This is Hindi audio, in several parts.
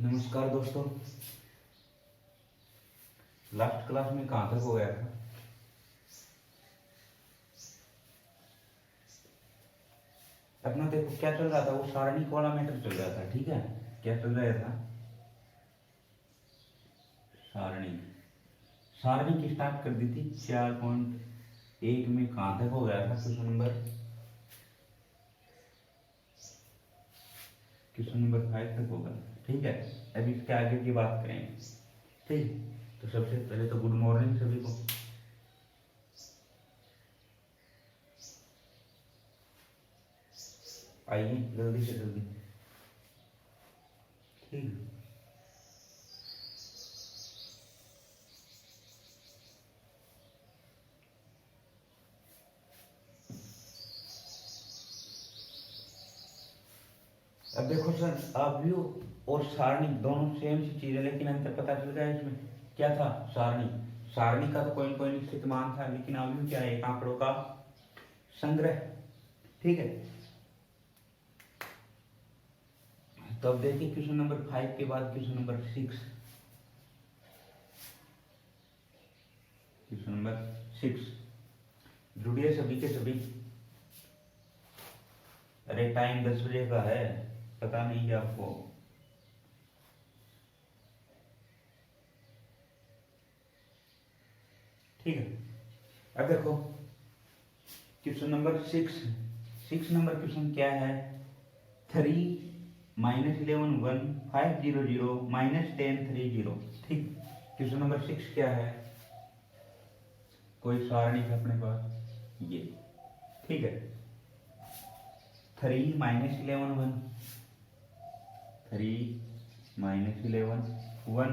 नमस्कार दोस्तों। लास्ट क्लास में कहाँ तक हो गया था? अपना देखो क्या चल रहा था, वो सारणी वाला मैटर चल रहा था। ठीक है, क्या चल रहा था? सारणी सारणी की स्टार्ट कर दी थी 4.1 में। कहाँ तक हो गया था? क्वेश्चन नंबर 5 तक होगा। ठीक है, अभी इसके आगे की बात करेंगे। ठीक, तो सबसे पहले तो गुड मॉर्निंग सभी को। आइए जल्दी से जल्दी। ठीक, अब देखो सर, आव्यूह और सारणी दोनों सेम सी चीज है, लेकिन अंतर पता चल गया इसमें। क्या था? सारणी सारणी का तो कोई कोई निश्चित मान था, लेकिन आव्यूह क्या है? एक आंकड़ों का संग्रह। ठीक है, तो अब देखिए क्वेश्चन नंबर 5 के बाद क्वेश्चन नंबर 6। क्वेश्चन नंबर 6 जुड़िए सभी के सभी। अरे टाइम 10 बजे का है, पता नहीं क्या आपको? ठीक है, अब देखो क्वेश्चन नंबर 6 नंबर क्वेश्चन क्या है? 3 -11 1 5 0 0 -10 3 0। ठीक, क्वेश्चन नंबर 6 क्या है? कोई सारणी है अपने पास ये। ठीक है, 3 -11 1 3 -11 1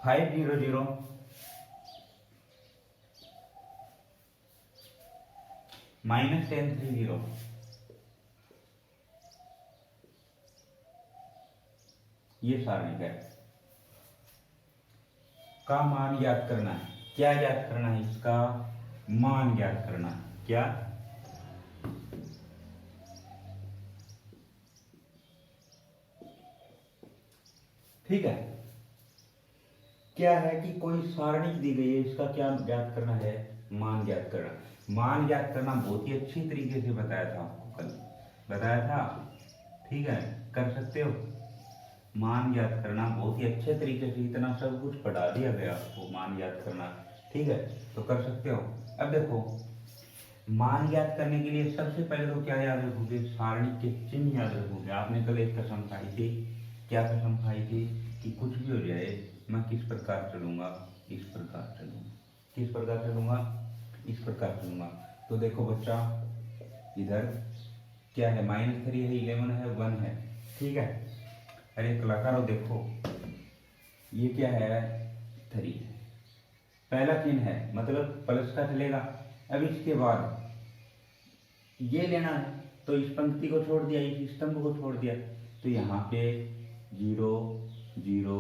5 0 0 -10 3 0। ये सारणी है का मान ज्ञात करना है। क्या ज्ञात करना है? इसका मान ज्ञात करना है। क्या? ठीक है, क्या है कि कोई सारणी दी गई है, इसका क्या ज्ञात करना है? मान ज्ञात करना। मान ज्ञात करना बहुत ही अच्छी तरीके से बताया था आपको, कल बताया था। ठीक है, कर सकते हो। मान ज्ञात करना बहुत ही अच्छे तरीके से, इतना सब कुछ पढ़ा दिया गया आपको, मान ज्ञात करना। ठीक है, तो कर सकते हो। अब देखो, मान ज्ञात करने के लिए सबसे पहले तो क्या याद रखोगे? सारणी के चिन्ह याद रखोगे। आपने कल एक कसम खाई थी। क्या कसम खाई थी? कि कुछ भी हो जाए मैं किस प्रकार चलूंगा? इस प्रकार चलूंगा। किस प्रकार चलूंगा? इस प्रकार चलूंगा। तो देखो बच्चा, इधर क्या है? -3 है, 11 है, 1 है। ठीक है, अरे कलाकारों देखो, ये क्या है? 3 पहला चिन्ह है, मतलब प्लस का चलेगा। अब इसके बाद ये लेना है, तो इस पंक्ति को छोड़ दिया, इस स्तंभ को छोड़ दिया, तो यहाँ पे 0 0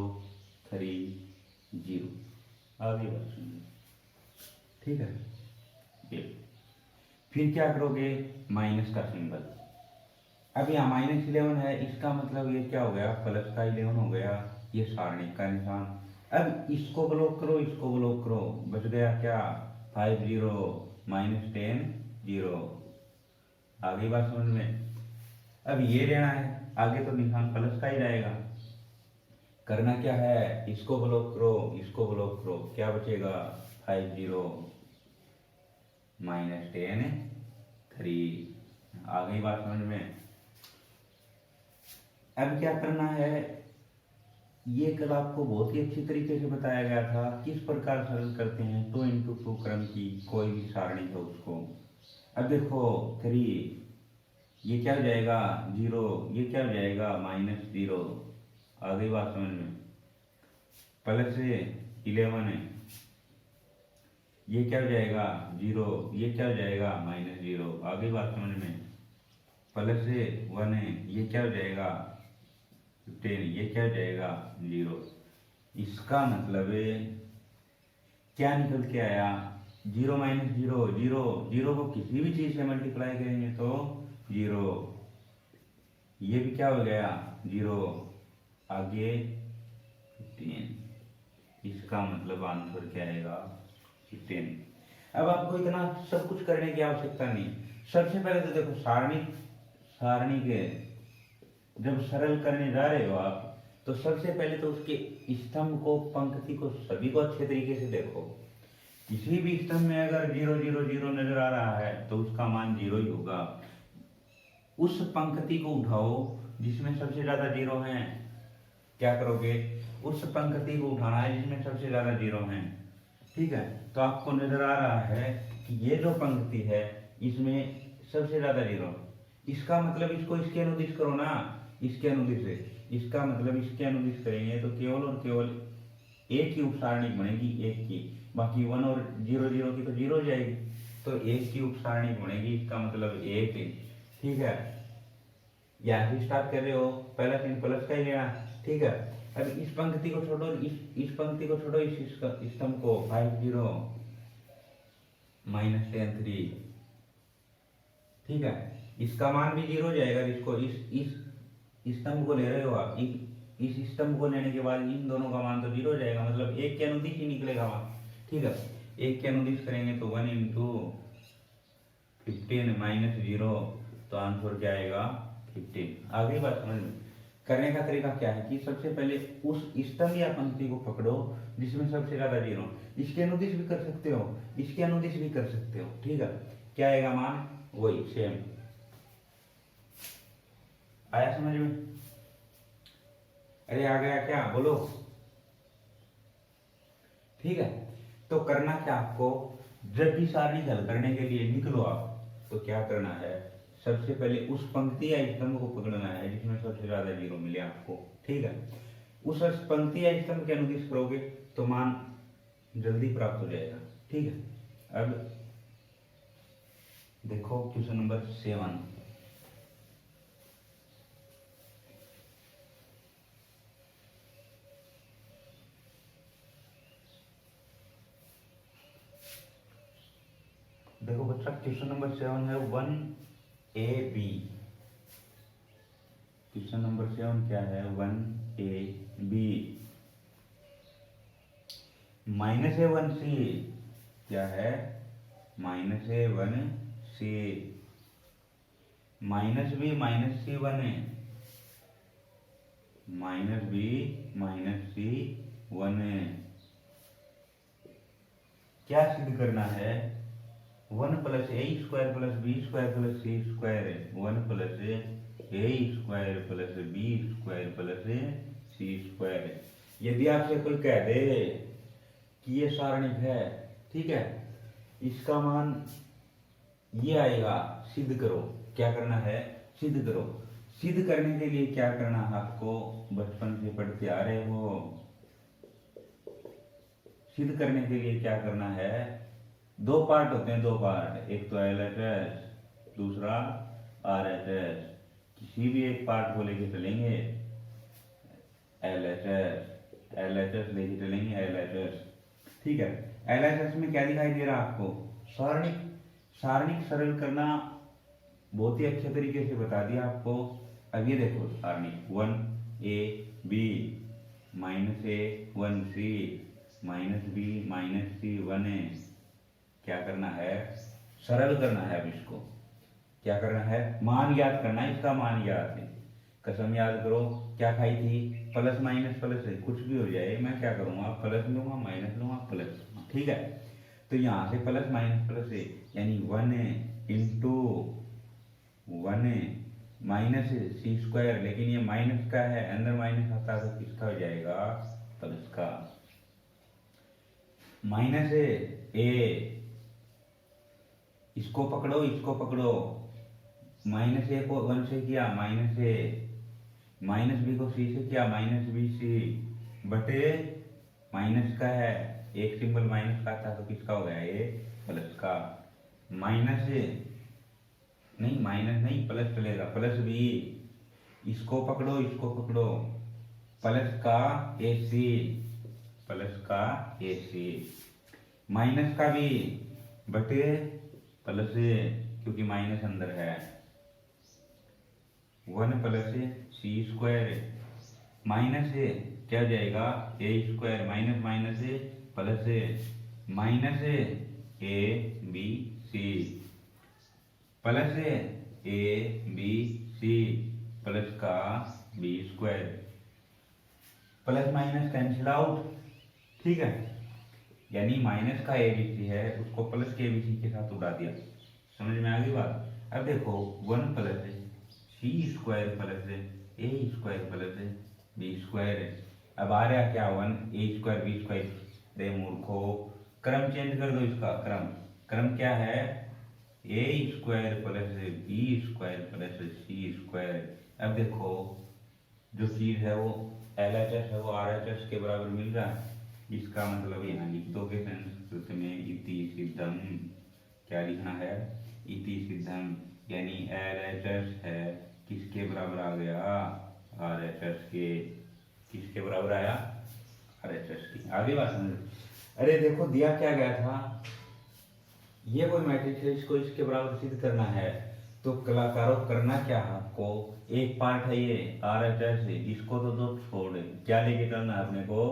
3 0 आगे बात सुनिए। ठीक है, ये फिर क्या करोगे? माइनस का सिंबल। अब यहाँ -11 है, इसका मतलब ये क्या हो गया? प्लस का 11 हो गया। ये सारणी का निशान। अब इसको ब्लॉक करो, इसको ब्लॉक करो, बच गया क्या? 5 0 -10 0। आगे बात समझ में? अब ये लेना है, आगे तो निशान प्लस का ही जाएगा। करना क्या है? इसको ब्लॉक करो, इसको ब्लॉक करो, क्या बचेगा? 5 0 -10 3। आगे बात समझ में? अब क्या करना है? ये कल आपको बहुत ही अच्छी तरीके से बताया गया था, किस प्रकार सरल करते हैं 2 × 2 क्रम की कोई भी सारणी हो उसको। अब देखो 3, ये क्या हो जाएगा? 0, ये क्या हो जाएगा? -0। आगे बात समझ में? प्लस 11 है, ये क्या हो जाएगा? 0, ये क्या हो जाएगा? -0। आगे बात समझ में? प्लस 1 है, ये क्या हो जाएगा? 10, ये क्या हो जाएगा? 0। इसका मतलब क्या निकल के आया? 0 - 0 0 0 को किसी भी चीज से मल्टीप्लाई करेंगे तो 0। ये भी क्या हो गया 0, आगे 15, इसका मतलब आंसर क्या आएगा 15। अब आपको इतना सब कुछ करने की आवश्यकता नहीं। सबसे पहले तो देखो सारणी के जब सरल करने जा रहे हो आप, तो सबसे पहले तो उसके स्तंभ को, पंक्ति को, सभी को अच्छे तरीके से देखो। किसी भी स्तंभ में अगर 0 0 0 नजर आ रहा है तो उसका मान 0 ही होगा। उस पंक्ति को उठाओ जिसमें सबसे ज्यादा 0 हैं। क्या करोगे, उस पंक्ति को उठाना है जिसमें सबसे ज्यादा 0 हैं। ठीक है, तो आपको नजर आ रहा है कि ये जो पंक्ति है इसमें सबसे ज्यादा 0। इसका मतलब इसको इसके अनुदिश करो ना, इसके अनुदिश से। इसका मतलब इसके अनुदिश करेंगे तो केवल और केवल एक ही उपसारणी बनेगी, एक की। बाकी 1 और 0 0 की तो 0 जाएगी, तो एक की उपसारणी बनेगी, इसका मतलब एक। ठीक है, यहाँ से स्टार्ट कर रहे हो, पहला चिन्ह प्लस का ही लेना। ठीक है, अब इस पंक्ति को छोड़ो, इस पंक्ति को छोड़ो, इस स्तंभ को 5 0 -10 3। ठीक है, इसका मान भी 0 जाएगा। इसको इस स्तंभ को ले रहे हो आप, इस स्तंभ को लेने के बाद इन दोनों का मान तो 0 जाएगा, मतलब एक के अनुदिश ही निकलेगा मान। ठीक है, एक के अनुदिश करेंगे तो 1 × 15 -0, तो आंसर क्या आएगा 15। आगे बात समझ में। करने का तरीका क्या है कि सबसे पहले उस स्तंभ या पंक्ति को पकड़ो जिसमें सबसे ज्यादा 0। इसके अनुदिश भी कर सकते हो, इसके अनुदिश भी कर सकते हो। ठीक है, क्या आएगा मान वही सेम। आया समझ में? अरे आ गया क्या, बोलो। ठीक है, तो करना क्या आपको, जब भी सारणी हल करने के लिए निकलो आप, तो क्या करना है, सबसे पहले उस पंक्ति या स्तंभ को पकड़ना है जिसमें सबसे ज्यादा 0 मिले आपको। ठीक है, उस पंक्ति या स्तंभ के अनुदिश करोगे तो मान जल्दी प्राप्त हो जाएगा। ठीक है, अब देखो क्वेश्चन नंबर 7। देखो बच्चा, क्वेश्चन नंबर 7 है 1AB। क्वेश्चन नंबर 7 क्या है, 1AB। -A1C क्या है, -A1C। -B -C 1 है, -B -C 1 है। क्या सिद्ध करना है, 1 + a² + b² + c² 1 + a² + b² + c²। यदि आपसे कोई कह दे कि ये सारणिक है, ठीक है, इसका मान ये आएगा, सिद्ध करो। क्या करना है, सिद्ध करो। सिद्ध करने के लिए क्या करना है आपको, बचपन से पढ़ते आ रहे हो। सिद्ध करने के लिए क्या करना है, 2 पार्ट होते हैं, 2 पार्ट, एक तो LHS, दूसरा RHS। किसी भी एक पार्ट को लेके चलेंगे, LHS लेके चलेंगे, LHS। ठीक है, LHS में क्या दिखाई दे रहा है आपको, सारणिक सरल करना बहुत ही अच्छे तरीके से बता दिया आपको। अब ये देखो सारणिक 1AB -A1C -B -C 1 है। क्या करना है, सरल करना है। अब इसको क्या करना है, मान ज्ञात करना है, इसका मान ज्ञात है। कसम याद करो, क्या खाई थी, प्लस माइनस प्लस है, कुछ भी हो जाए मैं क्या करूंगा, प्लस लूंगा माइनस लूंगा प्लस। ठीक है, तो यहाँ से प्लस माइनस प्लस है, यानी 1 × 1 माइनस c², लेकिन ये माइनस का है, अंदर माइनस आता तो किसका हो जाएगा, प्लस का। माइनस a, इसको पकड़ो, इसको पकड़ो, -a को 1 से किया -a, -b को c से किया -bc, बटे माइनस का है, एक सिंबल माइनस का था तो किसका हो गया ये, प्लस का। माइनस नहीं, माइनस नहीं, प्लस चलेगा, प्लस b, इसको पकड़ो, इसको पकड़ो, प्लस का ac, प्लस का ac, माइनस का b बटे प्लस, क्योंकि माइनस अंदर है, 1 plus c square minus a क्या हो जाएगा a square minus minus a plus minus a b c plus a b c plus का b square plus minus cancel out. ठीक है, यानी माइनस का ए बी सी है उसको प्लस के बी सी के साथ उड़ा दिया। समझ में आ गई बात। अब देखो 1 प्लस सी स्क्वायर प्लस ए स्क्वायर प्लस बी स्क्वायर। अब आ रहा क्या 1 ए स्क्वायर बी स्क्वायर। रे मूर्खो, क्रम चेंज कर दो इसका। क्रम क्या है a square plus b square plus c square. अब देखो जो चीज है वो LHS है वो RHS के बराबर मिल रहा है। इसका मतलब यहाँ लिख दोगे संस्कृत में इति सिद्धम। क्या लिखना है इति सिद्धम, यानी LHS है किसके बराबर आ गया RHS के। किसके बराबर आया RHS की। आगे बात समझ। अरे देखो दिया क्या गया था, ये कोई मैट्रिक्स है इसको इसके बराबर सिद्ध करना है तो कलाकारों करना क्या है आपको। एक पार्ट है ये RHS इसको तो दो छोड़ क्या लेके करना है अपने को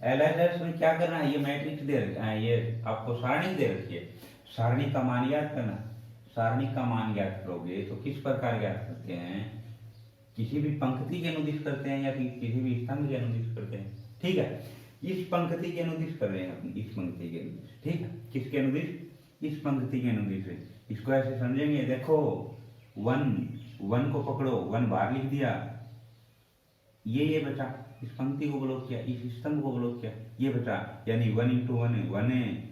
LHS में क्या करना है। ये मैट्रिक्स दे रखा है, ये आपको सारणी दे रखी है। सारणी का मान ज्ञात करना। सारणी का मान ज्ञात करोगे तो किस प्रकार ज्ञात करते हैं, किसी भी पंक्ति के अनुदिश करते हैं या फिर किसी भी स्तंभ के अनुदिश करते हैं। ठीक है, इस पंक्ति के अनुदिश कर रहे हैं अपन, इस पंक्ति के अनुदिश। ठीक है, किसके अनुदिश, इस पंक्ति के अनुदिश है। इसको ऐसे समझेंगे, देखो 1 को पकड़ो, 1 बाहर लिख दिया, ये बचा, इस पंक्ति को ब्लॉक किया, इस स्तंभ को ब्लॉक किया, ये बचा, यानी 1 × 1 है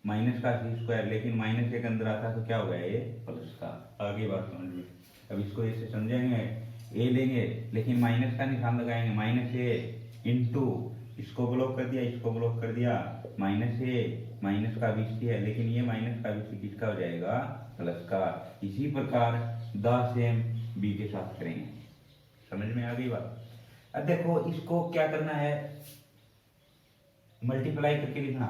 माइनस का सी स्क्वायर, लेकिन माइनस एक अंदर आता तो क्या हो गया ये प्लस का। आगे बात समझ में। अब इसको ऐसे समझेंगे, ए लेंगे लेकिन माइनस का निशान लगाएंगे, माइनस ए इंटू इसको ब्लॉक कर दिया, इसको ब्लॉक कर दिया, माइनस ए माइनस का बीसी है, लेकिन ये माइनस का बीसी किसका हो जाएगा प्लस का। इसी प्रकार द सेम बी के साथ करेंगे। समझ में आ गई बात। अब देखो इसको क्या करना है, मल्टीप्लाई करके लिखना।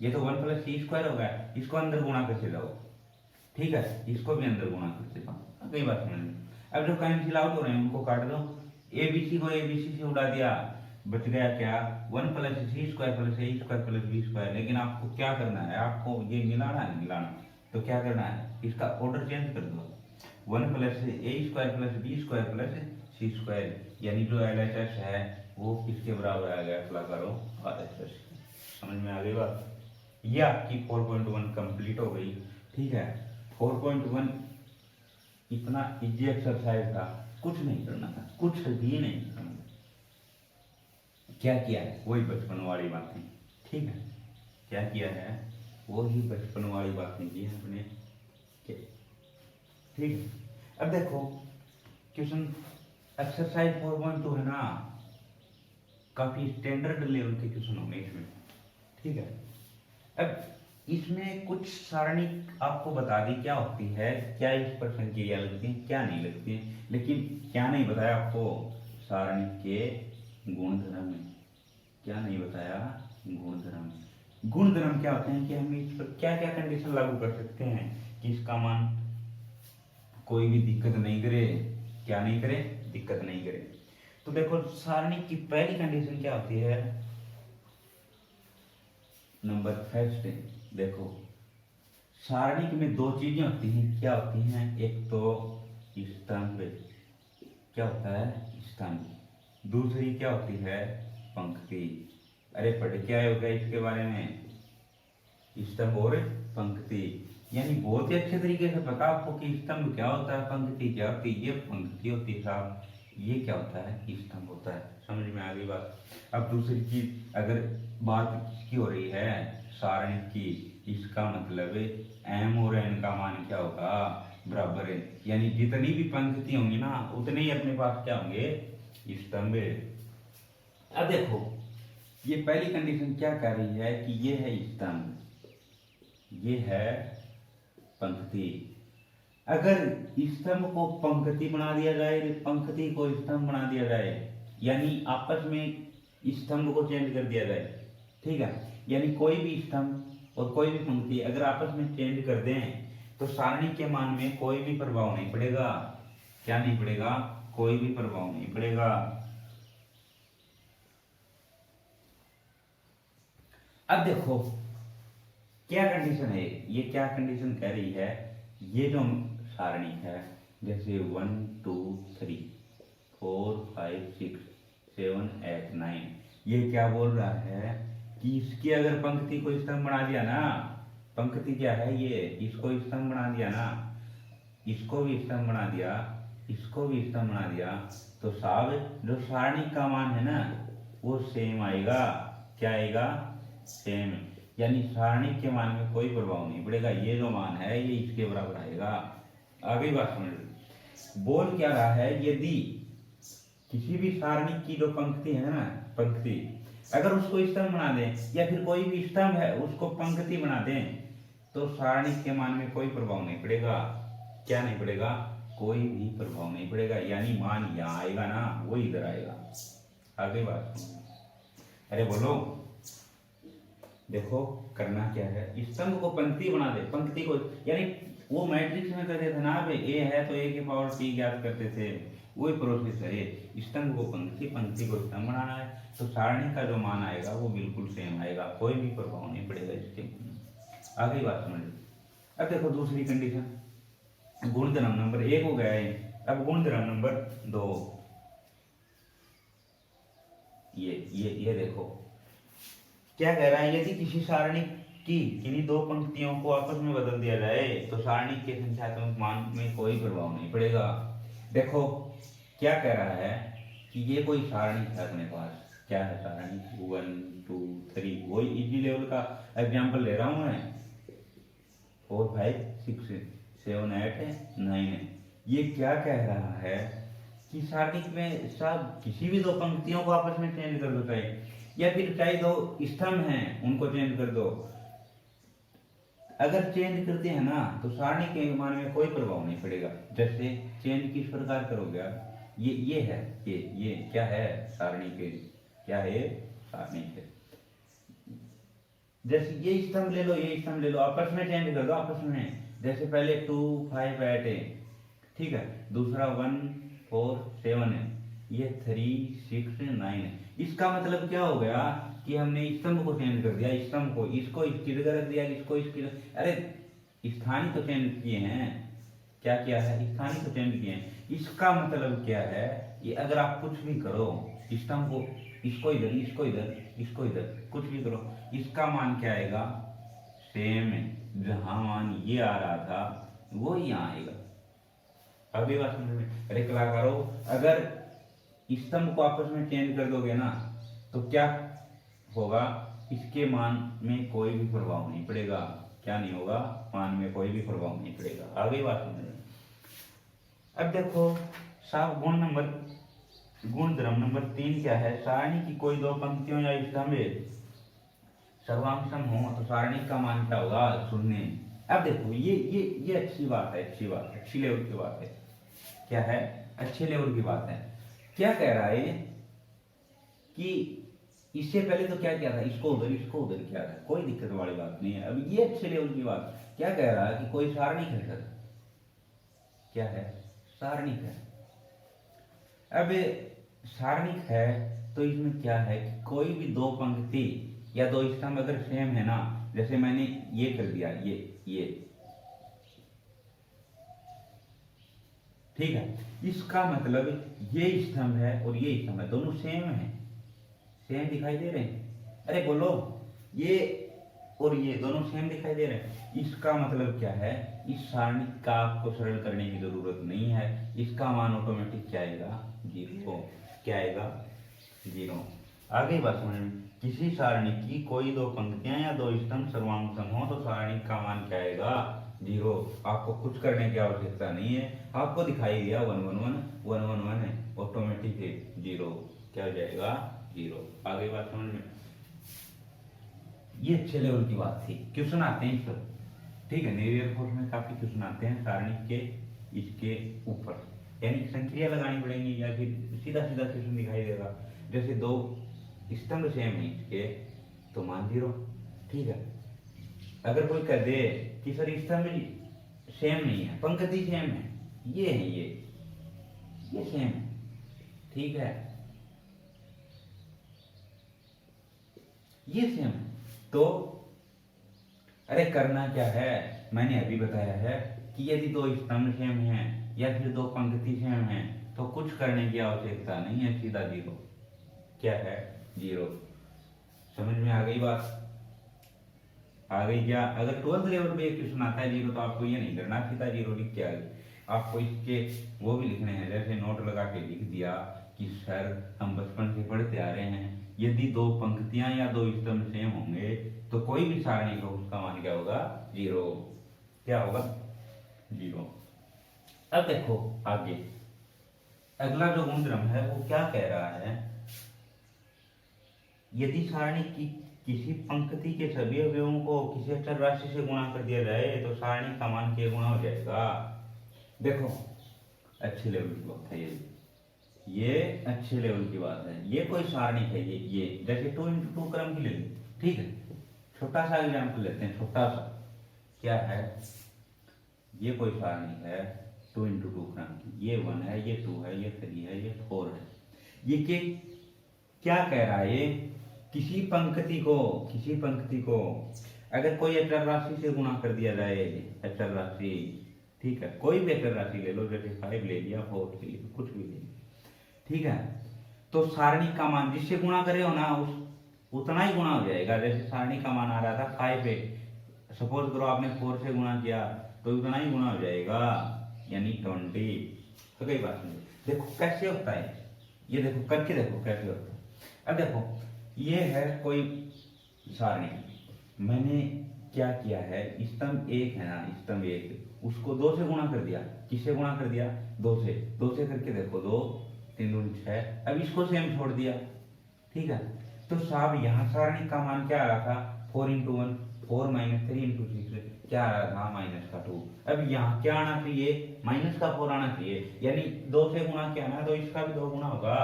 ये तो 1 + सी स्क्वायर हो गया, इसको अंदर गुणा करके जाओ। ठीक है, इसको भी अंदर गुणा करके जाओ। कई बात समझ में। अब जो कैंसिल आउट हो रहे हैं उनको काट दो। ABC को ABC से उड़ा दिया, बच गया क्या 1 + सी स्क्वायर प्लस ए स्क्वायर प्लस बी स्क्वायर। लेकिन आपको क्या करना है, आपको ये मिलाना है, मिलाना तो क्या करना है, इसका ऑर्डर चेंज कर दो। 1 + a square plus b square plus c square, यानी जो LHS है वो किसके बराबर आ गया कलाकारों RHS। समझ में आ गई बात। ये आपकी 4.1 कंप्लीट हो गई। ठीक है, 4.1 इतना इजी एक्सरसाइज था, कुछ नहीं करना था, कुछ भी नहीं करना। क्या किया है वही बचपन वाली बातें। ठीक है, क्या किया है वही बचपन वाली बातें की है अपने। ठीक है, अब देखो क्वेश्चन एक्सरसाइज 4.2 है ना, काफी स्टैंडर्ड लेवल के क्वेश्चन होंगे इसमें। ठीक है, अब इसमें कुछ सारणी आपको बता दी क्या होती है, क्या इस पर संक्रिया लगती है, क्या नहीं लगती है, लेकिन क्या नहीं बताया आपको सारणी के गुणधर्म में। क्या नहीं बताया गुणधर्म। गुणधर्म क्या होते हैं कि हम इस पर क्या क्या कंडीशन लागू कर सकते हैं कि इसका मान कोई भी दिक्कत नहीं करे, क्या नहीं करे, दिक्कत नहीं करे। तो देखो सारणी की पहली कंडीशन क्या होती है, नंबर फर्स्ट देखो सारणी में दो चीजें होती हैं। क्या होती हैं, एक तो स्तंभ, क्या होता है स्तंभ, दूसरी क्या होती है पंक्ति। अरे पढ़ क्या होगा इसके बारे में, स्तंभ और पंक्ति। यानी बहुत ही अच्छे तरीके से पता आपको कि स्तंभ क्या होता है, पंक्ति क्या होती है। ये पंक्ति होती है साहब, ये क्या होता है स्तंभ होता है। समझ में आ गई बात। अब दूसरी चीज, अगर बात किसकी हो रही है सारणी की, इसका मतलब m और n का मान क्या होगा बराबर है, यानी जितनी भी पंक्ति होंगी ना उतने ही अपने पास क्या होंगे स्तंभ। अब देखो ये पहली कंडीशन क्या कह रही है कि ये है स्तंभ, ये है पंक्ति। अगर स्तंभ को पंक्ति बना दिया जाए, पंक्ति को स्तंभ बना दिया जाए, यानी आपस में स्तंभ को चेंज कर दिया जाए। ठीक है, यानी कोई भी स्तंभ और कोई भी पंक्ति अगर आपस में चेंज कर दें तो सारणी के मान में कोई भी प्रभाव नहीं पड़ेगा। क्या नहीं पड़ेगा? कोई भी प्रभाव नहीं पड़ेगा। अब देखो क्या कंडीशन है, ये क्या कंडीशन कह रही है, ये जो सारणी है जैसे 1 2 3 4 5 6 7 8 9, ये क्या बोल रहा है कि इसकी अगर पंक्ति को स्तंभ बना दिया ना, पंक्ति क्या है ये, इसको स्तंभ बना दिया ना, इसको भी स्तंभ बना दिया, इसको भी स्तंभ बना दिया, तो साहब जो सारणी का मान है ना वो सेम आएगा। क्या आएगा? सेम। यानी सारणी के मान में कोई प्रभाव नहीं पड़ेगा, ये जो मान है ये इसके बराबर आएगा। आगे बात समझ, बोल क्या रहा है, यदि किसी भी सारणी की जो पंक्ति है ना, पंक्ति अगर उसको स्तंभ बना दें या फिर कोई भी स्तंभ है उसको पंक्ति बना दें तो सारणी के मान में कोई प्रभाव नहीं पड़ेगा। क्या नहीं पड़ेगा? कोई भी प्रभाव नहीं पड़ेगा। यानी मान यहाँ आएगा ना वो इधर आएगा। आगे बात समझ, अरे बोलो, देखो करना क्या है, स्तंभ को पंक्ति बना दे, पंक्ति को, यानी वो मैट्रिक्स में करते थे ना आप, ए है तो ए की पावर टी ज्ञात करते थे, वही प्रोसेस है। स्तंभ को पंक्ति, पंक्ति को स्तंभ बनाना है, तो सारणी का जो मान आएगा वो बिल्कुल सेम आएगा, कोई भी प्रभाव नहीं पड़ेगा इसके। आगे बात समझ। अब देखो दूसरी कंडीशन, गुणधर्म नंबर 1 हो गया है, अब गुणधर्म नंबर 2, ये देखो क्या कह रहा है, यदि किसी सारणी की किन्हीं दो पंक्तियों को आपस में बदल दिया जाए तो सारणी के संख्यात्मक मान में कोई प्रभाव नहीं पड़ेगा। देखो क्या कह रहा है कि ये कोई सारणी है अपने पास, क्या है सारणी 1 2 3, वही इजी लेवल का एग्जांपल ले रहा हूं मैं, 4 5 6 7 8 9। ये क्या कह रहा है कि सारणी में सब किसी भी दो पंक्तियों को आपस में चेंज कर दो, चाहे या फिर चाहे दो स्तंभ हैं उनको चेंज कर दो। अगर चेंज करते हैं ना तो सारणी के मान में कोई प्रभाव नहीं पड़ेगा। जैसे चेंज किस प्रकार करोगे आप, ये है, ये क्या है, सारणी के, क्या है, सारणी के, जैसे ये स्तंभ ले लो, ये स्तंभ ले लो, आपस में चेंज कर दो, आपस में। जैसे पहले 2 5 8 है, ठीक है, दूसरा 1 4 7 है, ये 3 6 9 है। इसका मतलब क्या हो गया कि हमने स्तंभ को चेंज कर दिया, स्तंभ को, इसको इसकी जगह रख दिया, इसको इसकी, अरे स्थानीय तो चेंज किए हैं, क्या किया है, स्थानीय तो चेंज किए हैं। इसका मतलब क्या है कि अगर आप कुछ भी करो, स्तंभ को इसको इधर, इसको इधर, इसको इधर, कुछ भी करो, इसका मान क्या आएगा, सेम है। जहां मान ये आ रहा था वो यहाँ आएगा। अगली बात समझ में, अरे कलाकारों, अगर स्तंभ को आपस में चेंज कर दोगे ना तो क्या होगा, इसके मान में कोई भी प्रभाव नहीं पड़ेगा। क्या नहीं होगा, मान में कोई भी प्रभाव नहीं पड़ेगा। आगे बात समझ में, अब देखो साहब गुणधर्म नंबर 3 क्या है, सारणी की कोई दो पंक्तियों या स्तंभ सर्वांग हो तो सारणी का मान क्या होगा, 0। अब देखो ये अच्छी बात है, अच्छी बात है, अच्छी लेवल की बात है। क्या है, अच्छे लेवल की बात है। क्या कह रहा है कि इससे पहले तो क्या किया था, इसको उधर किया था, कोई दिक्कत वाली बात नहीं है। अब ये अच्छे लेवल की बात, क्या कह रहा है कि कोई सारणिक है सर, क्या है, सारणिक है। अब सारणिक है तो इसमें क्या है कि कोई भी दो पंक्ति या दो स्तंभ अगर सेम है ना, जैसे मैंने ये कर दिया, ये ठीक है, इसका मतलब ये स्तंभ है और ये स्तंभ है, दोनों सेम है, सेम दिखाई दे रहे हैं। अरे बोलो, ये और ये दोनों सेम दिखाई दे रहे हैं। इसका मतलब क्या है, इस सारणी का आपको सरल करने की जरूरत नहीं है, इसका मान ऑटोमेटिक क्या आएगा, 0। क्या आएगा, 0। आगे बात समझ में, किसी सारणी की कोई दो पंक्तियां या दो स्तंभ सर्वांग सम हो तो सारणी का मान क्या आएगा, 0। आपको कुछ करने की आवश्यकता नहीं है, आपको दिखाई दिया 1 1 1 1 1 1 है, ऑटोमेटिक है 0। क्या हो जाएगा, 0। आगे बात समझ में, ये अच्छे लेवल की बात थी। क्वेश्चन आते हैं सर, ठीक है, नेवी एयरफोर्स में काफी क्वेश्चन आते हैं सारणी के इसके ऊपर, यानी संक्रिया लगानी पड़ेंगी या फिर सीधा सीधा क्वेश्चन दिखाई देगा। जैसे दो स्तंभ सेम है इसके तो मान 0, ठीक है। अगर कोई कह दे कि सर स्तंभ सेम नहीं है, पंक्ति सेम है, ये है ये सेम है, ठीक है, ये सेम है। तो अरे करना क्या है, मैंने अभी बताया है कि यदि दो स्तंभ सेम हैं या फिर दो पंक्ति सेम हैं तो कुछ करने की आवश्यकता नहीं है, सीधा जीरो। क्या है, जीरो। समझ में आ गई बात, आ गई क्या? अगर 12th लेवल पे एक क्वेश्चन आता है जीरो तो आपको ये नहीं करना, सीधा जीरो लिख के आ गई। आपको इसके वो भी लिखने हैं, जैसे नोट लगा के लिख दिया कि सर हम बचपन से पढ़ते आ रहे हैं, यदि दो पंक्तियां या दो स्तंभ सेम होंगे तो कोई भी सारणी का उसका मान क्या होगा, जीरो। क्या होगा, जीरो। अब देखो आगे अगला जो गुणधर्म है वो क्या कह रहा है, यदि सारणी की किसी पंक्ति के सभी अवयवों को किसी अचर राशि से गुणा कर दिया जाए तो सारणी का मान क्या गुणा हो जाएगा। देखो अच्छे लेवल की बात है, ये अच्छे लेवल की बात है। ये कोई सारणी है, ये जैसे 2x2 क्रम की ले लो, ठीक है। छोटा सा एग्जाम्पल लेते हैं, छोटा सा। क्या है, ये कोई सारणी है 2x2 क्रम की, ये 1 है, ये 2 है, ये 3 है, ये 4 है। ये क्या कह रहा है, ये किसी पंक्ति को अगर कोई अचर राशि से गुणा कर दिया जाए, अचर राशि, ठीक है, कोई भी अचर राशि ले लो, जैसे 5 ले लिया, 4 ले लिया, कुछ भी ले लिया, ठीक है, तो सारणी का मान जिससे गुणा करे हो ना उतना ही गुणा हो जाएगा। जैसे सारणी का मान आ रहा था 5 पे, सपोज करो आपने 4 से गुणा किया तो उतना ही गुणा हो जाएगा, यानी 20। तो कई बात नहीं, देखो कैसे होता है, ये देखो करके देखो कैसे होता है। अब देखो ये है कोई सारणी, मैंने क्या किया है, स्तंभ 1 है ना, स्तंभ 1 उसको 2 से गुणा कर दिया। किससे गुणा कर दिया, 2 से करके देखो, 2 3 दूनी 6। अब इसको सेम छोड़ दिया, ठीक है। तो साहब यहाँ सारणी का मान क्या आ रहा था, 4 × 1 4 - 3 × 6 क्या आ रहा था, -2। अब यहाँ क्या आना चाहिए, -4 आना चाहिए, यानी 2 से गुणा किया ना तो इसका भी 2 गुना होगा।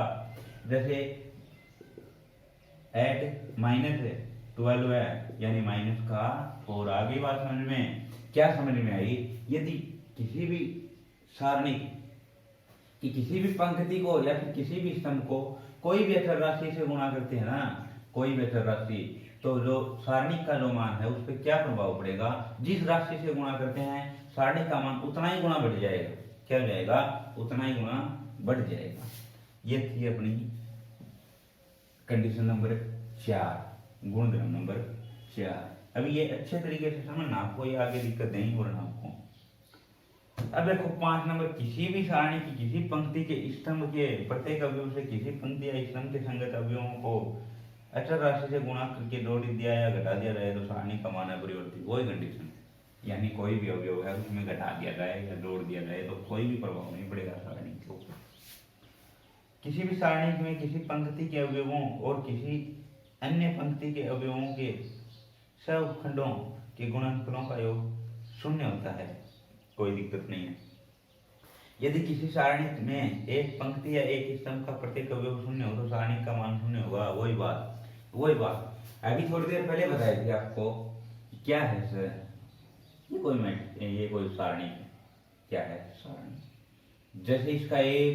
जैसे एट -12 है, यानी -4 आ गई बात समझ में? क्या समझ में आई? यदि किसी भी सारणी कि किसी भी पंक्ति को या फिर किसी भी स्तंभ को कोई भी अचर राशि से गुणा करते हैं ना, कोई भी अचर राशि, तो जो सारणी का जो मान है उस पर क्या प्रभाव पड़ेगा, जिस राशि से गुणा करते हैं सारणी का मान उतना ही गुणा बढ़ जाएगा। क्या हो जाएगा, उतना ही गुणा बढ़ जाएगा। ये थी अपनी कंडीशन नंबर 4, गुणधर्म नंबर 4। अभी ये अच्छे तरीके से समझना, आपको ये आगे दिक्कत नहीं हो रहा आपको। अब देखो 5 नंबर, किसी भी सारणी की किसी पंक्ति के स्तंभ के प्रत्येक अवयव से किसी पंक्ति या स्तंभ के संगत अवयवों को अचर राशि से गुणा करके जोड़ दिया या घटा दिया जाए तो सारणी का मान अपरिवर्तित, वही कंडीशन, यानी कोई भी अवयव है उसमें घटा दिया जाए या जोड़ दिया जाए तो कोई भी प्रभाव नहीं पड़ेगा सारणी के ऊपर। किसी भी सारणी में किसी पंक्ति के अवयवों और किसी अन्य पंक्ति के अवयवों के सहखंडों के गुणनफलों का योग 0 होता है, कोई दिक्कत नहीं है। यदि किसी सारणी में एक पंक्ति या एक स्तंभ का प्रत्येक अवयव 0 हो तो सारणी का मान 0 होगा। वही बात अभी थोड़ी देर पहले बताई थी आपको। क्या है सर, ये कोई सारणी है। क्या है सारणी, जैसे इसका एक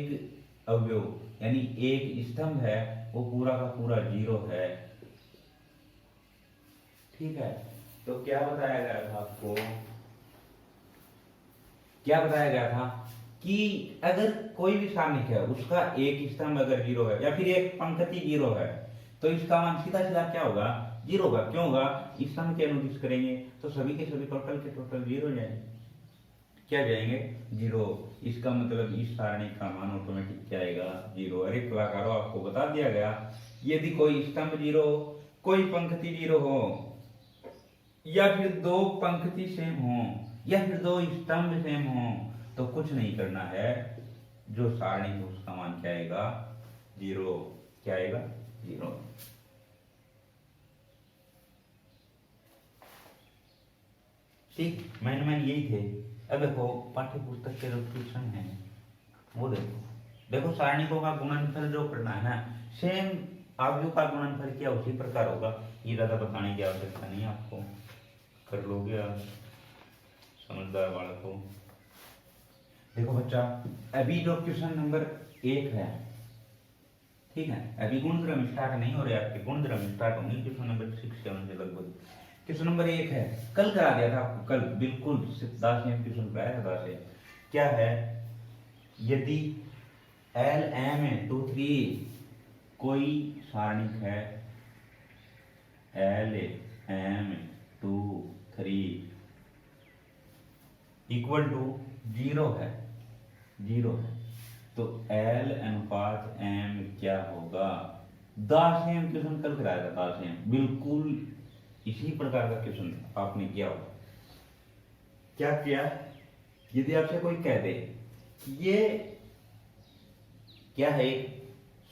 अवयव यानी एक स्तंभ है वो पूरा का पूरा 0 है, ठीक है। तो क्या बताया गया था आपको, क्या बताया गया था कि अगर कोई भी सारणी है उसका एक स्तंभ अगर 0 है या फिर एक पंक्ति 0 है तो इसका मान सीधा सीधा क्या होगा, 0 होगा। क्यों होगा, स्तंभ के अनुदिश करेंगे तो सभी के सभी टोटल के टोटल 0 जाएंगे। क्या जाएंगे, 0। इसका मतलब इस सारणी का मान ऑटोमेटिक क्या आएगा, 0। अरे कलाकारों आपको बता दिया गया, यदि कोई स्तंभ 0 कोई पंक्ति 0 हो या फिर 2 पंक्ति सेम हो या फिर 2 स्तंभ सेम हो तो कुछ नहीं करना है, जो सारणी है उसका मान क्या आएगा, 0। क्या आएगा, 0। ठीक, मैंने यही थे। अब देखो पाठ्य पुस्तक के जो क्वेश्चन है वो देखो सारणिकों का गुणनफल जो करना है ना, सेम अवयव का गुणनफल क्या उसी प्रकार होगा। ये ज्यादा बताने की आवश्यकता नहीं है आपको, कर लोगे आप। समझदार बालक हो। देखो बच्चा, अभी जो क्वेश्चन नंबर 1 है, ठीक है, अभी गुणधर्म स्टार्ट नहीं हो रहे आपके, गुणधर्म स्टार्ट होंगे क्वेश्चन नंबर 6-7 से लगभग। क्वेश्चन नंबर 1 है, कल करा दिया था आपको, कल बिल्कुल 10 एम क्वेश्चन कराया था 10 एम। क्या है, यदि एल एम है 2 3 कोई सारणिक है, एल एम 2 3 इक्वल टू 0 है, 0 है, तो एल अनुपात एम क्या होगा। 10 एम क्वेश्चन कल कराया था, 10 एम बिल्कुल इसी प्रकार का क्वेश्चन आपने किया होगा। क्या किया, यदि आपसे कोई कह दे कि ये क्या है, एक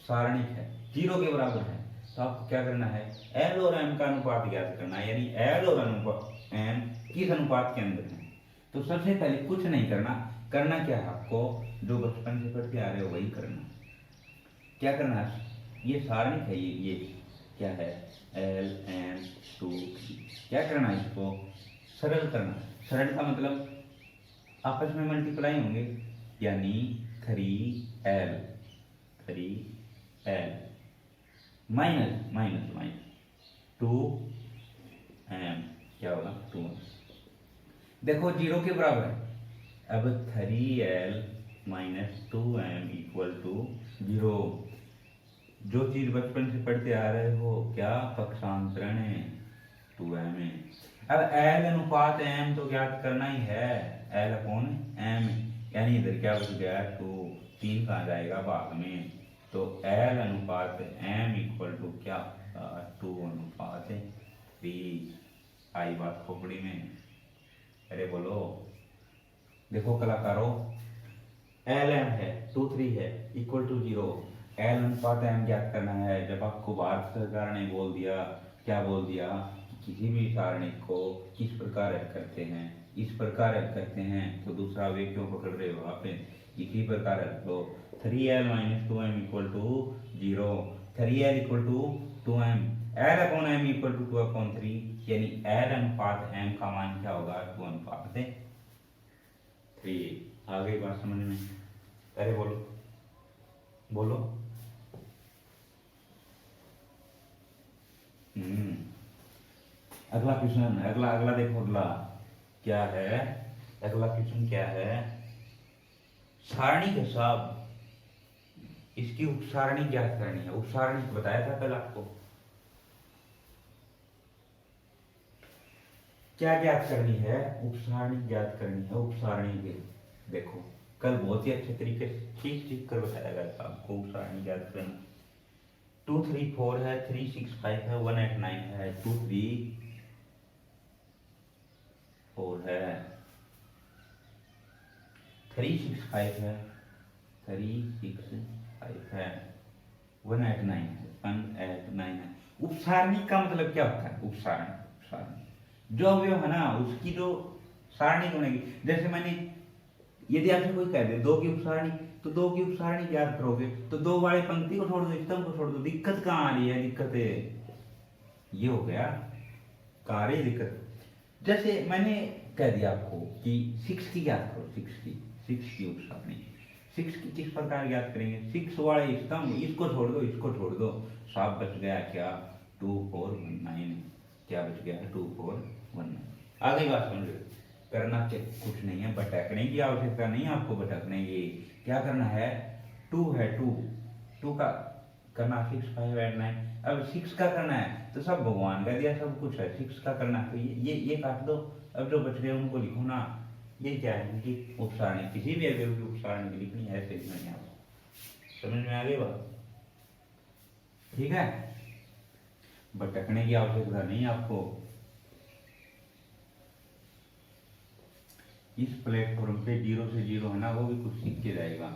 सारणिक है, 0 के बराबर है, तो आपको क्या करना है, एल और एम का अनुपात ज्ञात करना है, यानी एल और अनुपात एम किस अनुपात के अंदर है। तो सबसे पहले कुछ नहीं करना, करना क्या है आपको, जो बचपन से पढ़ते आ रहे हो वही करना। क्या करना है, ये सारणिक है, ये क्या है, एल एम 2 3, क्या करना है, इसको सरल करना। सरल का मतलब आपस में मल्टीप्लाई होंगे, यानी 3l minus minus minus 2m, क्या होगा 2m। देखो 0 के बराबर है, अब 3l minus 2m equal to 0। जो चीज बचपन से पढ़ते आ रहे हो, क्या पक्षांतरण है, 2m है। अब l अनुपात m तो ज्ञात करना ही है, l अपॉन m, यानी इधर क्या बच गया 2, 3 कहाँ जाएगा भाग में, तो l अनुपात m इक्वल टू क्या, 2 अनुपात 3। आई बात खोपड़ी में, अरे बोलो। देखो कलाकारों, एल एम है 2 3 है इक्वल टू 0, एल अनुपात एम ज्ञात करना है। जब आपको भारत सरकार ने बोल दिया, क्या बोल दिया, किसी भी सारणिक को किस प्रकार हल करते हैं, इस प्रकार हल करते हैं, तो दूसरा वे क्यों पकड़ रहे हो आप, इसी प्रकार हल करो। 3l minus 2m equal to 0, 3l equal to 2m, l upon m equal to 2 upon 3, यानी l अनुपात m का मान क्या होगा, 2 अनुपात 3। आ गई बात समझ में, अरे बोलो बोलो। अगला क्वेश्चन, अगला अगला देखो, अगला क्या है, अगला क्वेश्चन क्या है, सारणी के साहब, इसकी उपसारणी ज्ञात करनी है। उपसारणी बताया था कल आपको, क्या ज्ञात करनी है, उपसारणी ज्ञात करनी है। उपसारणी के देखो कल बहुत ही अच्छे तरीके से ठीक ठीक कर बताया गया था आपको, उपसारणी ज्ञात करना। 2 3 4 है, 3 6 5 है, 1 8 9 है, 2 3 4 है, 3 6 5 है, 3 6 5 है, 1 8 9 है, 1 8 9 है। उपसारणी का मतलब क्या होता है, उपसारणी, उपसारणी जो अवयव है ना उसकी जो सारणी बनेगी। जैसे मैंने, यदि आपसे कोई कह दे 2 की उपसारणी, तो 2 की उपसारणी याद करोगे, तो 2 वाली पंक्ति को छोड़ दो, स्तंभ को छोड़ दो। दिक्कत कहाँ आ रही है, दिक्कत ये हो गया, कार्य दिक्कत। जैसे मैंने कह दिया आपको कि 6 की याद करो, 6 की उपसारणी, 6 की किस प्रकार याद करेंगे, 6 वाले स्तंभ, इसको छोड़ दो, इसको छोड़ दो, साफ बच गया क्या, 2 4 1 9, क्या बच गया, 2 4 1 9। आगे बात समझ लो, करना कुछ नहीं है, भटकने की आवश्यकता नहीं है आपको, भटकने की क्या करना है, 2 है, 2 का करना 6 5 8 9। अब 6 का करना है तो सब भगवान का दिया, सब कुछ है, 6 का करना है तो ये काट दो, अब जो बच गए उनको लिखो ना। ये क्या है, इनकी उपसारणी, किसी भी अवयव की उपसारणी लिखनी है, ऐसे लिखना है आपको। समझ में आ गई बात, ठीक है, भटकने की आवश्यकता नहीं आपको। इस प्लेटफॉर्म पे 0 से 0 है ना, वो भी कुछ सीख के जाएगा,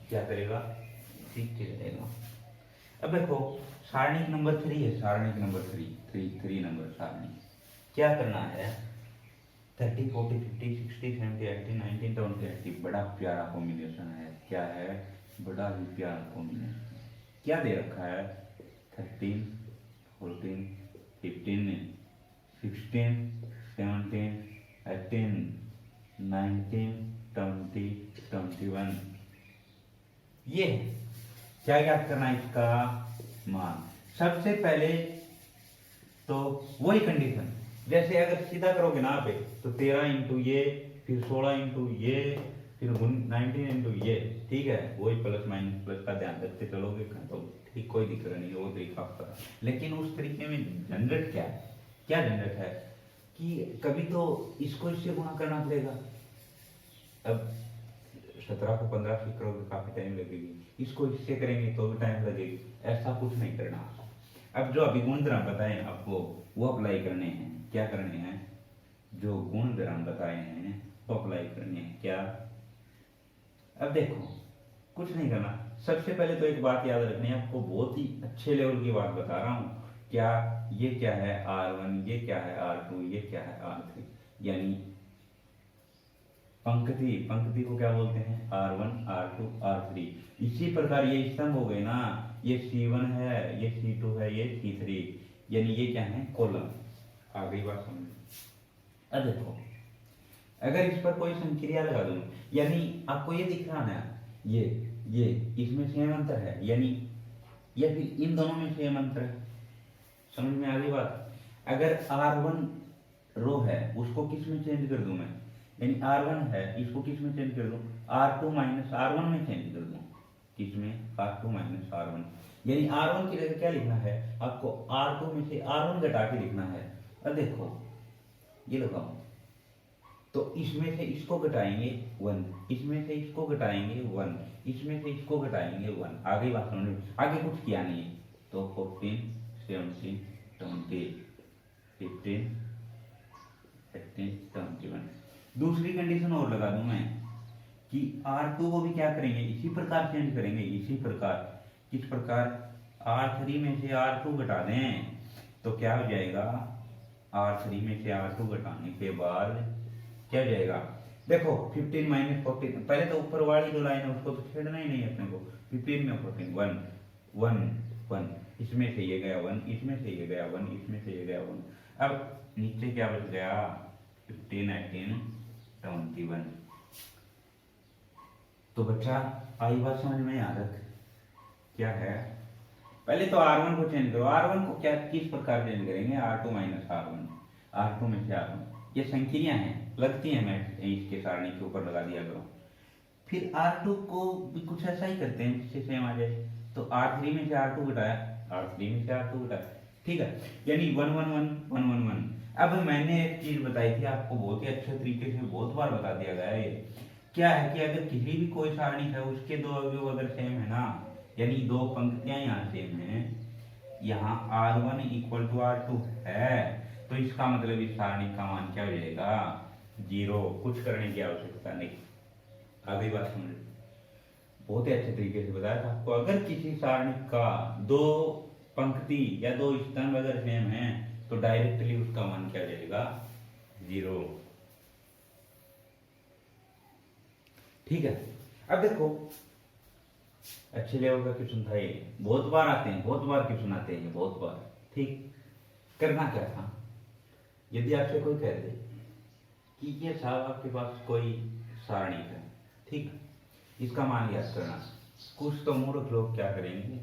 क्या करेगा, सीख के जाएगा। अब देखो सारणी नंबर 3 है, सारणी नंबर 3 नंबर सारणी, क्या करना है, 30 40 50 60 70 80 90 20 80। बड़ा प्यारा कॉम्बिनेशन है, क्या है, बड़ा ही प्यारा कॉम्बिनेशन। क्या दे रखा है, 13 14 15 16 17, 18, 19, 20, 21। ये क्या याद करना है इसका मान। सबसे पहले तो वही कंडीशन, जैसे अगर सीधा करोगे ना पे तो 13 इंटू ये, फिर 16 इंटू ये, फिर 19 इंटू ये, ठीक है। वही प्लस माइनस प्लस का ध्यान रखते चलोगे तो ठीक, कोई दिक्कत नहीं है, वो तरीका आपका। लेकिन उस तरीके में झंझट क्या है, क्या झंझट है कि कभी तो इसको इससे गुणा करना पड़ेगा। अब 17 को 15 से करोगे काफी टाइम लगेगी, इसको इससे करेंगे तो भी टाइम लगेगी, ऐसा कुछ नहीं करना। अब जो अभी गुणधर्म बताए आपको वो अप्लाई करने हैं। क्या करने हैं, जो गुणधर्म बताए हैं वो अप्लाई करने हैं। क्या, अब देखो कुछ नहीं करना। सबसे पहले तो एक बात याद रखनी है आपको, बहुत ही अच्छे लेवल की बात बता रहा हूं। क्या, ये क्या है R1, ये क्या है R2, ये क्या है R3, यानी पंक्ति, पंक्ति को क्या बोलते हैं R1, R2, R3। इसी प्रकार ये स्तंभ हो गए ना, ये C1 है, ये C2 है, ये C3, यानी ये क्या है कॉलम। आ गई बात समझ। अब देखो अगर इस पर कोई संक्रिया लगा दूं, यानी आपको ये दिख रहा है ये इसमें सेम अंतर है, यानी या फिर इन दोनों में सेम अंतर है। समझ में आ गई बात। अगर R1 रो है उसको किस में चेंज कर दूं मैं, यानी R1 है इसको किस में चेंज कर दूं, R2 माइनस R1 में चेंज कर दूं। किसमें, R2 माइनस R1, यानी R1 की जगह क्या लिखना है आपको, R2 में से R1 घटा के लिखना है। अब देखो ये लगाओ, तो इसमें से इसको घटाएंगे 1, इसमें से इसको घटाएंगे 1, इसमें से इसको घटाएंगे 1। आगे बात समझ में, आगे कुछ किया नहीं है। तो 14, 17, 20, 15, 18, 21। दूसरी कंडीशन और लगा दूं मैं कि R2 को भी क्या करेंगे, इसी प्रकार चेंज करेंगे, इसी प्रकार। किस प्रकार, R3 में से R2 घटा दें तो क्या हो जाएगा, R3 में से R2 घटाने के बाद क्या हो जाएगा, देखो 15 माइनस 14, पहले तो ऊपर वाली जो लाइन है उसको तो छेड़ना ही नहीं अपने को। 15 में 14, 1 1 1, इसमें से ये गया 1, इसमें से ये गया 1, इसमें से ये गया 1। अब नीचे क्या बच गया, 15, 18, 21। तो बच्चा आई बात समझ में आ रहा क्या है। पहले तो R1 को चेंज करो। R1 को क्या किस प्रकार चेंज करेंगे, R2 माइनस R1, R2 में से R1, ये संक्रियाएं हैं लगती हैं, मैं इसके सारणी के ऊपर लगा दिया करो। फिर R2 को भी कुछ ऐसा ही करते हैं जिससे सेम आ जाए। तो R3 में से R2 घटाया, R3 में से R2 घटाया, ठीक है, यानी 1 1 1 1 1 1। अब मैंने एक चीज बताई थी आपको, बहुत ही अच्छे तरीके से बहुत बार बता दिया गया है। क्या है कि अगर किसी भी कोई सारणी है उसके दो अवयव अगर सेम है ना, यानी दो पंक्तियां यहाँ सेम है, यहाँ R1 इक्वल टू R2 है, तो इसका मतलब इस सारणी का मान क्या हो जाएगा, 0। कुछ करने की आवश्यकता नहीं। आगे बात समझ, बहुत ही अच्छे तरीके से बताया था आपको। अगर किसी सारणी का दो पंक्ति या दो स्तंभ अगर सेम है तो डायरेक्टली उसका मान क्या हो जाएगा, 0। ठीक है। अब देखो अच्छे लेवल का क्वेश्चन था ये, बहुत बार आते हैं, बहुत बार क्वेश्चन आते हैं, बहुत बार। ठीक, करना क्या था, यदि आपसे कोई कह दे कि ये साहब आपके पास कोई सारणी है, ठीक, इसका मान याद करना, कुछ तो मूर्ख लोग क्या करेंगे,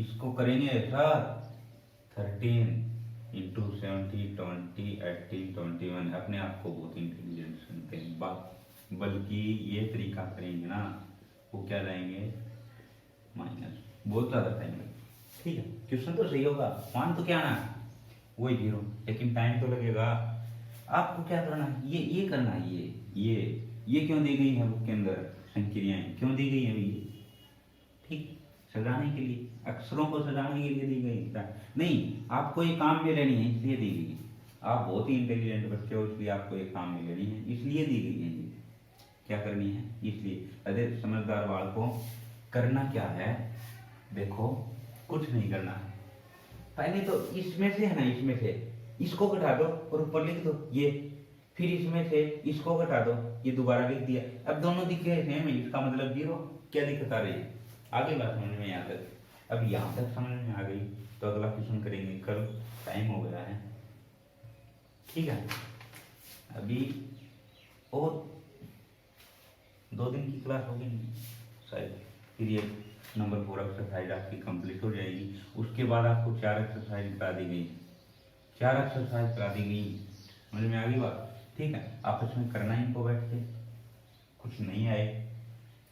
इसको करेंगे ऐसा 13 इंटू 70, 20, 18, 21, अपने आप को बहुत इंटेलिजेंट सुनते हैं, बल्कि ये तरीका करेंगे ना, वो क्या लाएंगे, माइनस, बहुत ज्यादा टाइम लगेगा। ठीक है, क्वेश्चन तो सही होगा, मान तो क्या आना, वही 0, लेकिन टाइम तो लगेगा। आपको क्या करना है, ये करना है, ये क्यों दी गई है बुक के अंदर, संक्रियाएं क्यों दी गई है ये, ठीक, सजाने के लिए, अक्षरों को सजाने के लिए दी गई नहीं, आपको ये काम में लेनी है इसलिए दी गई। आप बहुत ही इंटेलिजेंट बच्चे हो इसलिए आपको ये काम में लेनी है, इसलिए दी गई है ये, क्या करनी है इसलिए। अरे समझदार बाल को करना क्या है, देखो कुछ नहीं करना है, पहले तो इसमें से है ना, इसमें से इसको घटा दो और ऊपर लिख दो ये, फिर इसमें से इसको घटा दो, ये दोबारा लिख दिया। अब दोनों दिखे सेम है, इसका मतलब 0। क्या दिक्कत आ रही है, आगे बात समझ में यहाँ तक, अब यहाँ तक समझ में आ गई तो अगला क्वेश्चन करेंगे कल, टाइम हो गया है। ठीक है, अभी और 2 दिन की क्लास होगी शायद, फिर ये नंबर 4 एक्सरसाइज आपकी कंप्लीट हो जाएगी। उसके बाद आपको 4 एक्सरसाइज करा दी गई, 4 एक्सरसाइज करा दी गई, समझ में आ गई बात। ठीक है, आपस में करना इनको बैठ के, कुछ नहीं आए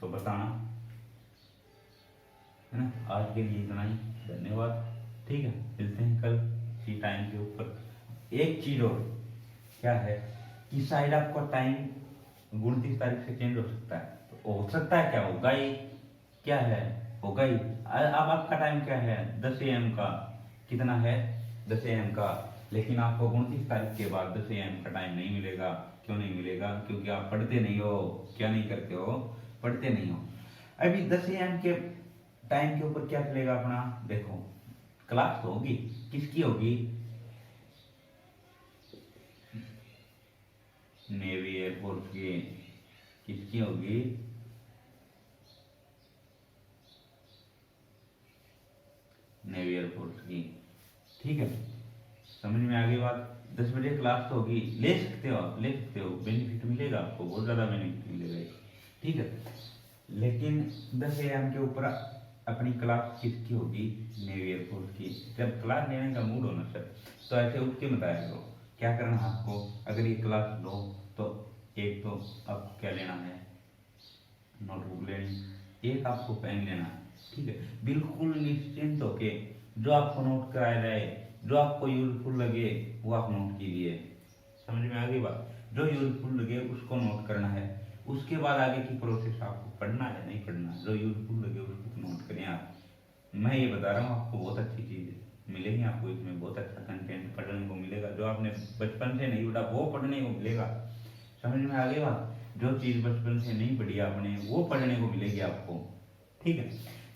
तो बताना, है ना। आज के लिए इतना ही, धन्यवाद। ठीक है, मिलते हैं कल इसी टाइम के ऊपर। एक चीज और क्या है कि शायद आपका टाइम 29 तारीख से चेंज हो सकता है, तो हो सकता है क्या होगा ही, क्या है होगा ही। अब आपका टाइम क्या है 10 AM का, कितना है 10 AM का, लेकिन आपको 29 तारीख के बाद 10 AM का टाइम नहीं मिलेगा। क्यों नहीं मिलेगा? क्योंकि आप पढ़ते नहीं हो। क्या नहीं करते हो? पढ़ते नहीं हो। अभी 10 AM के टाइम के ऊपर क्या चलेगा अपना, देखो क्लास तो होगी, किसकी होगी? नेवी एयरफोर्स की। किसकी होगी? नेवी एयरफोर्स की। ठीक है, समझ में आ गई बात। 10 बजे क्लास तो होगी, ले सकते हो आप, ले सकते हो, बेनिफिट मिलेगा आपको, बहुत ज्यादा बेनिफिट मिलेगा। ठीक है, लेकिन 10 AM के ऊपर अपनी क्लास किसकी होगी? नेवी एयरफोर्स की। जब क्लास लेने का मूड होना सर, तो ऐसे उठ के बताया करो क्या करना है आपको। अगर ये क्लास लो तो एक तो आपको क्या लेना है, नोटबुक लेनी, एक आपको पेन लेना है। ठीक है, बिल्कुल निश्चिंत होके जो आपको नोट कराया जाए, जो आपको यूजफुल लगे वो आप नोट कीजिए। समझ में आ गई बात। जो यूजफुल लगे उसको नोट करना है, उसके बाद आगे की प्रोसेस आपको पढ़ना है नहीं पढ़ना, जो यूजफुल लगे उसको नोट करें आप। मैं ये बता रहा हूँ आपको, बहुत अच्छी चीज़ है, मिलेगी आपको इसमें, बहुत अच्छा कंटेंट पढ़ने को मिलेगा। जो आपने बचपन से नहीं पढ़ा वो पढ़ने को मिलेगा। समझ में आ गई बात। जो चीज़ बचपन से नहीं पढ़ी आपने वो पढ़ने को मिलेगी आपको। ठीक है,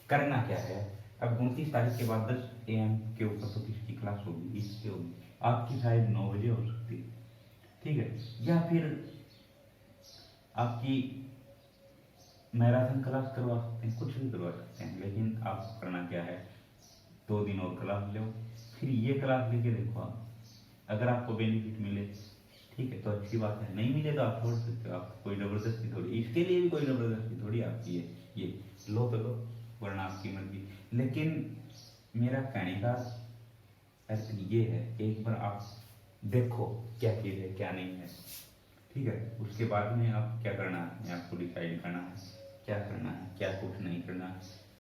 करना क्या है, अब 29 तारीख के बाद 10 AM के ऊपर तो किसकी क्लास होगी? इसकी होगी, आपकी शायद 9 बजे हो सकती है। ठीक है, या फिर आपकी मैराथन क्लास करवा सकते हैं, कुछ भी करवा सकते हैं, लेकिन आप करना क्या है, 2 दिन और क्लास लो, फिर ये क्लास लेके देखो आप, अगर आपको बेनिफिट मिले ठीक है तो अच्छी बात है, नहीं मिले तो आप छोड़ सकते हो। आप कोई जबरदस्ती थोड़ी, इसके लिए भी कोई जबरदस्ती थोड़ी आपकी है। ये लो तो लो, वरना आपकी मर्जी। लेकिन मेरा कहने का अर्थ ये है कि एक बार आप देखो क्या चीज़ है क्या नहीं है। ठीक है, उसके बाद में आप क्या करना है आपको डिसाइड करना है, क्या करना है क्या कुछ नहीं करना है।